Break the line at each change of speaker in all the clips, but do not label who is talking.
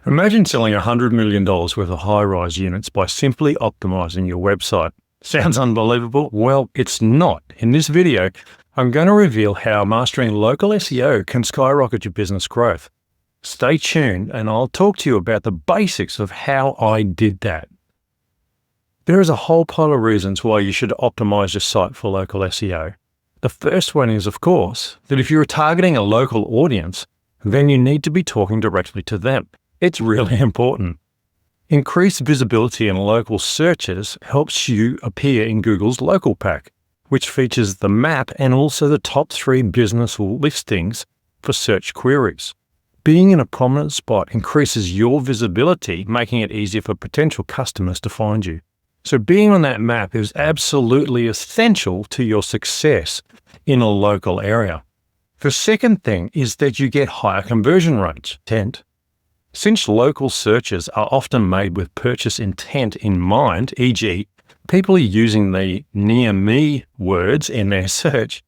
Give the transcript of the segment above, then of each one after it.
Imagine selling $100 million worth of high-rise units by simply optimizing your website. Sounds unbelievable? Well, it's not. In this video, I'm going to reveal how mastering local SEO can skyrocket your business growth. Stay tuned and I'll talk to you about the basics of how I did that. There is a whole pile of reasons why you should optimize your site for local SEO. The first one is, of course, that if you're targeting a local audience, then you need to be talking directly to them. It's really important. Increased visibility in local searches helps you appear in Google's local pack, which features the map and also the top 3 business listings for search queries. Being in a prominent spot increases your visibility, making it easier for potential customers to find you. So being on that map is absolutely essential to your success in a local area. The second thing is that you get higher conversion rates. Since local searches are often made with purchase intent in mind, e.g., people are using the near me words in their search,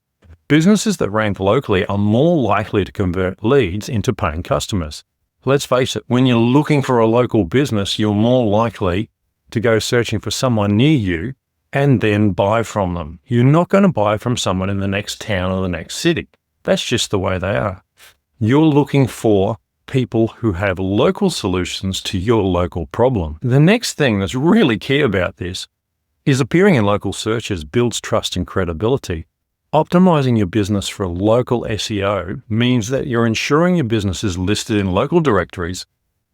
businesses that rank locally are more likely to convert leads into paying customers. Let's face it, when you're looking for a local business, you're more likely to go searching for someone near you and then buy from them. You're not going to buy from someone in the next town or the next city. That's just the way they are. You're looking for people who have local solutions to your local problem. The next thing that's really key about this is appearing in local searches builds trust and credibility. Optimizing your business for local SEO means that you're ensuring your business is listed in local directories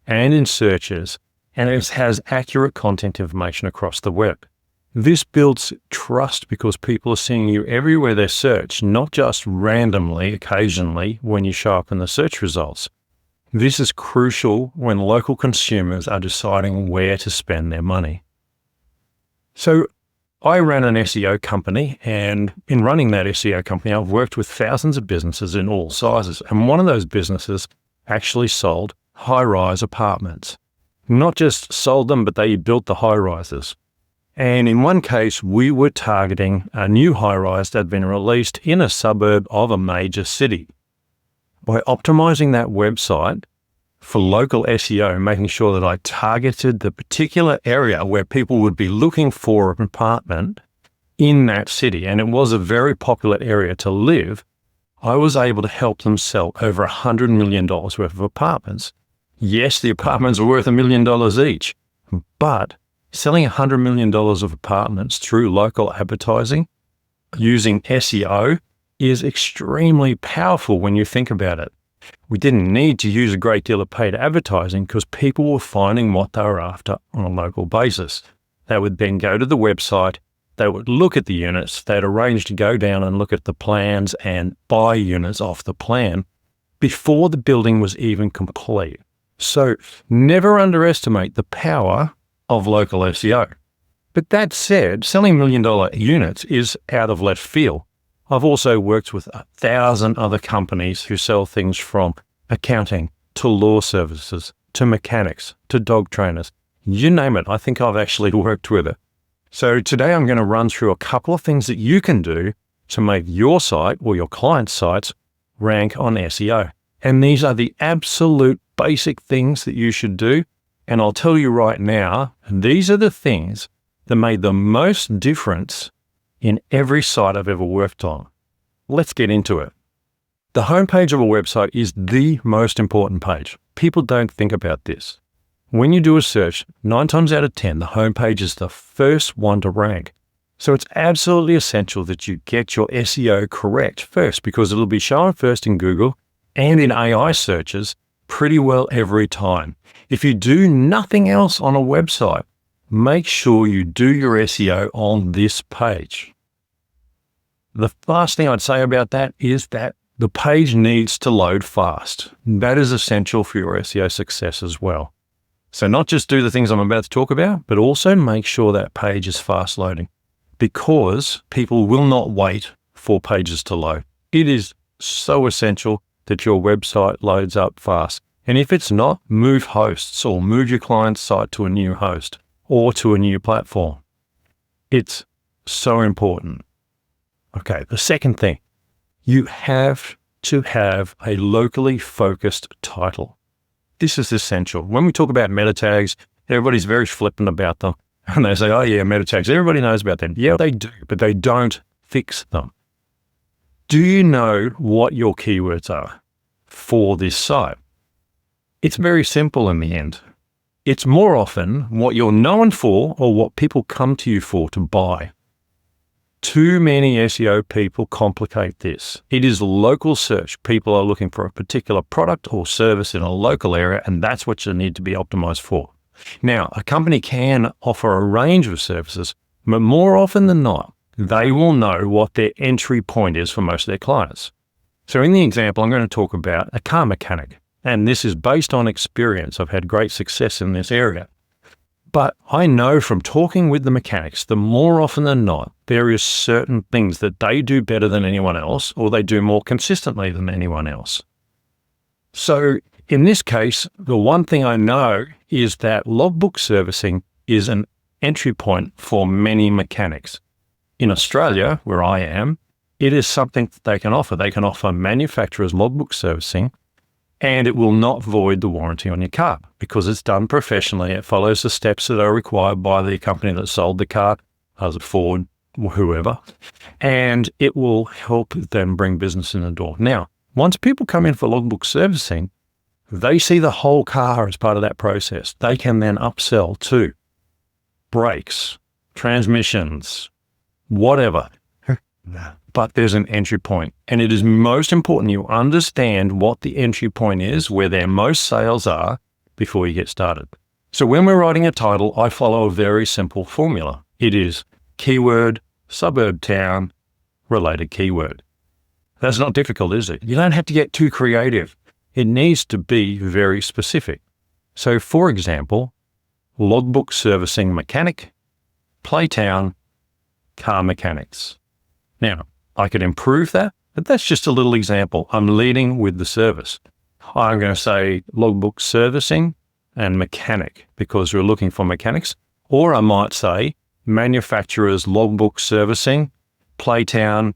and in searches, and it has accurate content information across the web. This builds trust because people are seeing you everywhere they search, not just randomly, occasionally, when you show up in the search results. This is crucial when local consumers are deciding where to spend their money. So I ran an SEO company, and in running that SEO company, I've worked with thousands of businesses in all sizes. And one of those businesses actually sold high-rise apartments. Not just sold them, but they built the high-rises. And in one case, we were targeting a new high-rise that had been released in a suburb of a major city. By optimizing that website for local SEO, making sure that I targeted the particular area where people would be looking for an apartment in that city, and it was a very popular area to live, I was able to help them sell over $100 million worth of apartments. Yes, the apartments are worth $1 million each, but selling $100 million of apartments through local advertising using SEO is extremely powerful when you think about it. We didn't need to use a great deal of paid advertising because people were finding what they were after on a local basis. They would then go to the website, they would look at the units, they'd arrange to go down and look at the plans and buy units off the plan before the building was even complete. So never underestimate the power of local SEO. But that said, selling $1 million units is out of left field. I've also worked with 1,000 other companies who sell things from accounting to law services to mechanics to dog trainers. You name it, I think I've actually worked with it. So today I'm going to run through a couple of things that you can do to make your site or your client's sites rank on SEO. And these are the absolute basic things that you should do. And I'll tell you right now, these are the things that made the most difference in every site I've ever worked on. Let's get into it. The homepage of a website is the most important page. People don't think about this. When you do a search, 9 times out of 10, the homepage is the first one to rank. So it's absolutely essential that you get your SEO correct first, because it'll be shown first in Google and in AI searches pretty well every time. If you do nothing else on a website, make sure you do your SEO on this page. The last thing I'd say about that is that the page needs to load fast. That is essential for your SEO success as well. So not just do the things I'm about to talk about, but also make sure that page is fast loading, because people will not wait for pages to load. It is so essential that your website loads up fast. And if it's not, move hosts or move your client's site to a new host or to a new platform. It's so important. Okay, the second thing, you have to have a locally focused title. This is essential. When we talk about meta tags, everybody's very flippant about them. And they say, oh yeah, meta tags, everybody knows about them. Yeah, they do, but they don't fix them. Do you know what your keywords are for this site? It's very simple in the end. It's more often what you're known for or what people come to you for to buy. Too many SEO people complicate this. It is local search. People are looking for a particular product or service in a local area, and that's what you need to be optimized for. Now, a company can offer a range of services, but more often than not, they will know what their entry point is for most of their clients. So in the example, I'm going to talk about a car mechanic, and this is based on experience. I've had great success in this area. But I know from talking with the mechanics that more often than not, there is certain things that they do better than anyone else, or they do more consistently than anyone else. So in this case, the one thing I know is that logbook servicing is an entry point for many mechanics. In Australia, where I am, it is something that they can offer. They can offer manufacturer's logbook servicing, and it will not void the warranty on your car because it's done professionally. It follows the steps that are required by the company that sold the car, as a Ford, whoever, and it will help them bring business in the door. Now, once people come in for logbook servicing, they see the whole car as part of that process. They can then upsell to brakes, transmissions, whatever. But there's an entry point, and it is most important you understand what the entry point is, where their most sales are before you get started. So when we're writing a title, I follow a very simple formula. It is keyword, suburb, town, related keyword. That's not difficult, is it? You don't have to get too creative. It needs to be very specific. So for example, logbook servicing mechanic, Playtown, car mechanics. Now, I could improve that, but that's just a little example. I'm leading with the service. I'm going to say logbook servicing and mechanic because we're looking for mechanics. Or I might say manufacturer's logbook servicing, Playtown,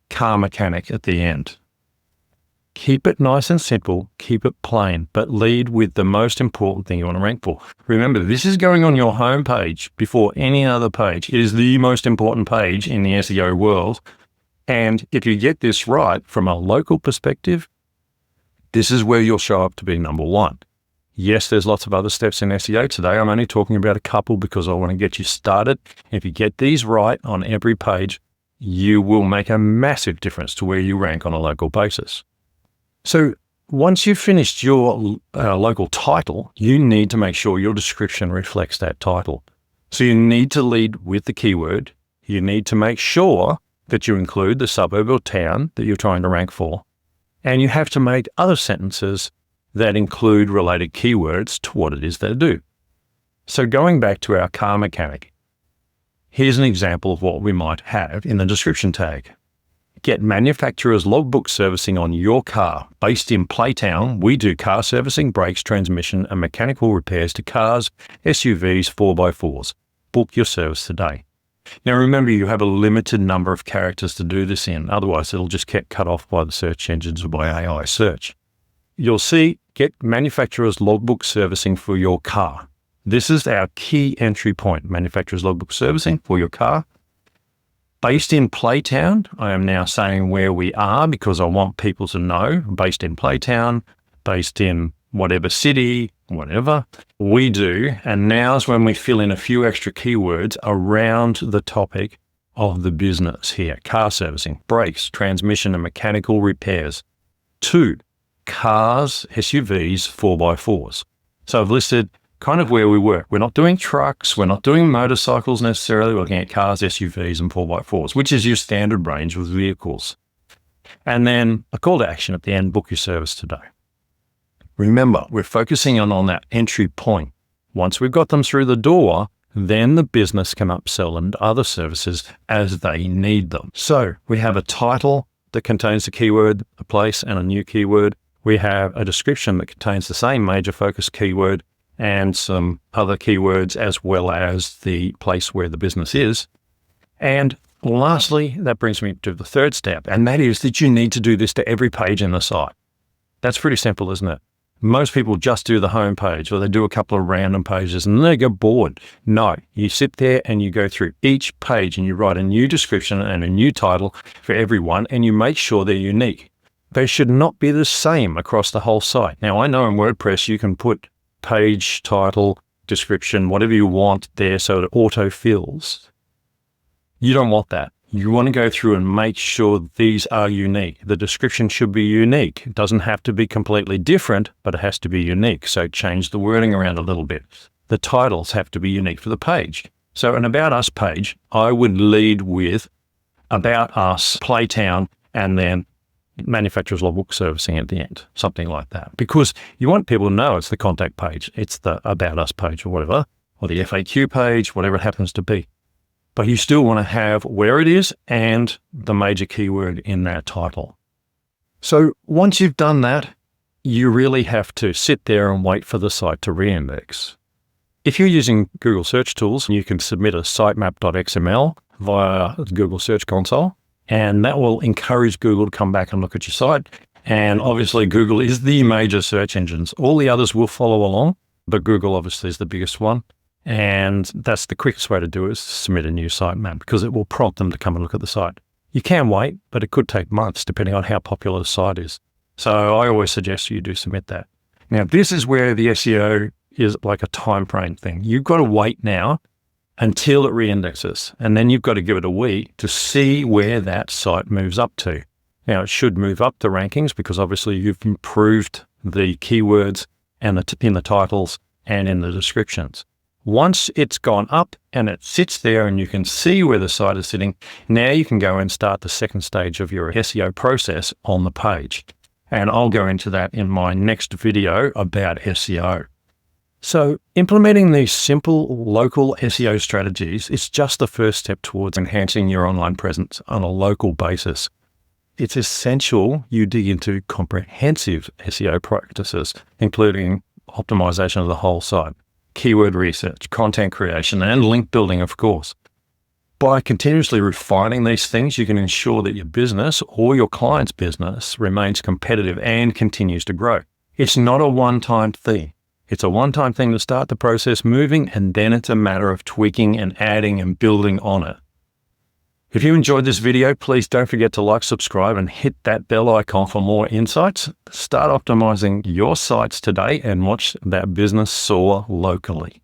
car mechanic at the end. Keep it nice and simple, keep it plain, but lead with the most important thing you want to rank for. Remember, this is going on your homepage before any other page. It is the most important page in the SEO world. And if you get this right from a local perspective, this is where you'll show up to be number one. Yes, there's lots of other steps in SEO. Today, I'm only talking about a couple because I want to get you started. If you get these right on every page, you will make a massive difference to where you rank on a local basis. So once you've finished your local title, you need to make sure your description reflects that title. So you need to lead with the keyword. You need to make sure that you include the suburb or town that you're trying to rank for. And you have to make other sentences that include related keywords to what it is they do. So going back to our car mechanic, here's an example of what we might have in the description tag. Get manufacturer's logbook servicing on your car. Based in Playtown, we do car servicing, brakes, transmission, and mechanical repairs to cars, SUVs, 4x4s. Book your service today. Now remember, you have a limited number of characters to do this in, otherwise it'll just get cut off by the search engines or by AI search. You'll see, get manufacturer's logbook servicing for your car. This is our key entry point, manufacturer's logbook servicing for your car. Based in Playtown, I am now saying where we are because I want people to know, based in Playtown, based in whatever city, whatever we do. And now's when we fill in a few extra keywords around the topic of the business here. Car servicing, brakes, transmission and mechanical repairs. 2, cars, SUVs, 4x4s. So I've listed kind of where we work. We're not doing trucks, we're not doing motorcycles necessarily, we're looking at cars, SUVs and 4x4s, which is your standard range of vehicles. And then a call to action at the end, book your service today. Remember, we're focusing on that entry point. Once we've got them through the door, then the business can upsell and other services as they need them. So we have a title that contains the keyword, a place and a new keyword. We have a description that contains the same major focus keyword and some other keywords as well as the place where the business is. And lastly, that brings me to the third step, and that is that you need to do this to every page in the site. That's pretty simple, isn't it? Most people just do the home page, or they do a couple of random pages and they get bored. No, you sit there and you go through each page and you write a new description and a new title for everyone, and you make sure they're unique. They should not be the same across the whole site. Now, I know in WordPress you can put page, title, description, whatever you want there so it auto-fills. You don't want that. You want to go through and make sure these are unique. The description should be unique. It doesn't have to be completely different, but it has to be unique. So change the wording around a little bit. The titles have to be unique for the page. So an About Us page, I would lead with About Us, Playtown, and then Manufacturer's Logbook Servicing at the end, something like that. Because you want people to know it's the contact page, it's the About Us page or whatever, or the FAQ page, whatever it happens to be. But you still want to have where it is and the major keyword in that title. So once you've done that, you really have to sit there and wait for the site to reindex. If you're using Google Search Tools, you can submit a sitemap.xml via Google Search Console, and that will encourage Google to come back and look at your site. And obviously Google is the major search engines. All the others will follow along, but Google obviously is the biggest one. And that's the quickest way to do it, is submit a new sitemap, because it will prompt them to come and look at the site. You can wait, but it could take months depending on how popular the site is. So I always suggest you do submit that. Now, this is where the SEO is like a time frame thing. You've got to wait now until it reindexes, and then you've got to give it a week to see where that site moves up to. Now, it should move up the rankings because obviously you've improved the keywords and in the titles and in the descriptions. Once it's gone up and it sits there and you can see where the site is sitting, now you can go and start the second stage of your SEO process on the page. And I'll go into that in my next video about SEO. So implementing these simple local SEO strategies is just the first step towards enhancing your online presence on a local basis. It's essential you dig into comprehensive SEO practices, including optimization of the whole site, keyword research, content creation, and link building, of course. By continuously refining these things, you can ensure that your business or your client's business remains competitive and continues to grow. It's not a one-time thing. It's a one-time thing to start the process moving, and then it's a matter of tweaking and adding and building on it. If you enjoyed this video, please don't forget to like, subscribe, and hit that bell icon for more insights. Start optimizing your sites today and watch that business soar locally.